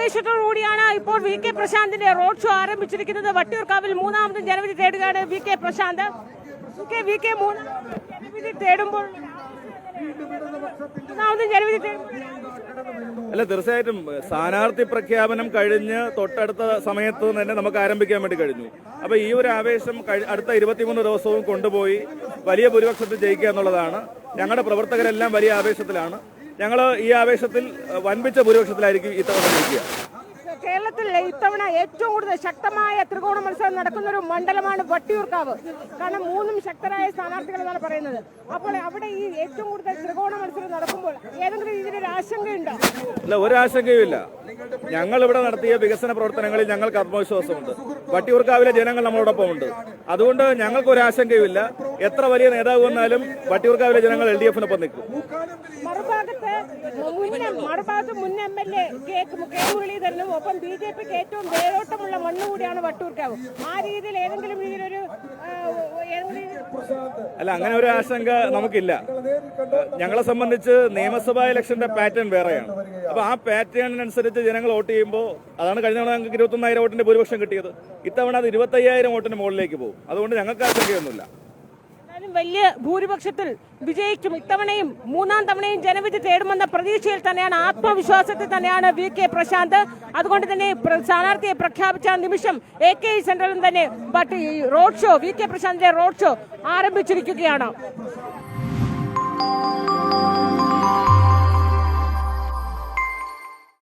ആവേശത്തോടുകൂടിയാണ് ഇപ്പോൾ V K പ്രശാന്തിന്റെ road show ആരംഭിച്ചിരിക്കുന്നത്. വട്ടിയൂർക്കാവിൽ മൂന്നാമതും ജനവിധി തേടുകയാണ് V K Prashanth. V K ജനവിധി തേടുമ്പോൾ അല്ല, തീർച്ചയായിട്ടും സ്ഥാനാർത്ഥി പ്രഖ്യാപനം കഴിഞ്ഞ് തൊട്ടടുത്ത സമയത്ത് തന്നെ നമുക്ക് ആരംഭിക്കാൻ വേണ്ടി കഴിഞ്ഞു. അപ്പൊ ഈ ഒരു ആവേശം അടുത്ത 23 ദിവസവും കൊണ്ടുപോയി വലിയ ഭൂരിപക്ഷത്തിൽ ജയിക്കുക എന്നുള്ളതാണ്. ഞങ്ങളുടെ പ്രവർത്തകരെല്ലാം വലിയ ആവേശത്തിലാണ്. ഞങ്ങൾ ഈ ആവേശത്തിൽ വൻപിച്ച ഭൂരിപക്ഷത്തിലായിരിക്കും ഇത്തവണ ജയിക്കുക. കേരളത്തിൽ ഇത്തവണ ഏറ്റവും കൂടുതൽ ശക്തമായ ത്രികോണ മത്സരം നടക്കുന്ന ഒരു മണ്ഡലമാണ് വട്ടിയൂർക്കാവ്. കാരണം മൂന്നും ശക്തരായ സ്ഥാനാർത്ഥികൾ എന്നാണ് പറയുന്നത്. അപ്പോൾ അവിടെ ഈ ഏറ്റവും കൂടുതൽ ത്രികോണ മത്സരം നടക്കുമ്പോൾ ഏതെങ്കിലും രീതിയിലൊരു ആശങ്കയുണ്ടോ? അല്ല, ഒരാശങ്കയുമില്ല. ഞങ്ങൾ ഇവിടെ നടത്തിയ വികസന പ്രവർത്തനങ്ങളിൽ ഞങ്ങൾക്ക് ആത്മവിശ്വാസമുണ്ട്. വട്ടിയൂർക്കാവിലെ ജനങ്ങൾ നമ്മളോടൊപ്പം ഉണ്ട്. അതുകൊണ്ട് ഞങ്ങൾക്ക് ഒരാശങ്കയുമില്ല. എത്ര വലിയ നേതാവ് വന്നാലും വട്ടിയൂർക്കാവിലെ ജനങ്ങൾ LDF-നൊപ്പം നിൽക്കും. മറുഭാഗത്ത് മുൻ MLA കെ മുരളീധരനും ഒപ്പം BJPക്ക് ഏറ്റവും വേരോട്ടമുള്ള മണ്ണ് കൂടിയാണ് വട്ടിയൂർക്കാവ്. ആ രീതിയിൽ ഏതെങ്കിലും രീതിയിലൊരു അല്ല, അങ്ങനെ ഒരു ആശങ്ക നമുക്കില്ല. ഞങ്ങളെ സംബന്ധിച്ച് നിയമസഭാ ഇലക്ഷന്റെ പാറ്റേൺ വേറെയാണ്. അപ്പൊ ആ പാറ്റേണിനനുസരിച്ച് ജനങ്ങൾ വോട്ട് ചെയ്യുമ്പോൾ അതാണ് കഴിഞ്ഞ തവണ ഞങ്ങൾക്ക് 21,000 വോട്ടിന്റെ ഭൂരിപക്ഷം കിട്ടിയത്. ഇത്തവണ അത് 25,000 വോട്ടിന് മുകളിലേക്ക് പോകും. അതുകൊണ്ട് ഞങ്ങൾക്ക് ആശങ്കയൊന്നുമില്ല. വലിയ ഭൂരിപക്ഷത്തിൽ വിജയിക്കും. ഇത്തവണയും മൂന്നാം തവണയും ജനവിധി തേടുമെന്ന പ്രതീക്ഷയിൽ തന്നെയാണ്, ആത്മവിശ്വാസത്തിൽ തന്നെയാണ് വി കെ പ്രശാന്ത്. അതുകൊണ്ട് തന്നെ സ്ഥാനാർത്ഥിയെ പ്രഖ്യാപിച്ച നിമിഷം AK സെന്ററിലും തന്നെ റോഡ് ഷോ, വി കെ പ്രശാന്തിന്റെ റോഡ് ഷോ ആരംഭിച്ചിരിക്കുകയാണ്.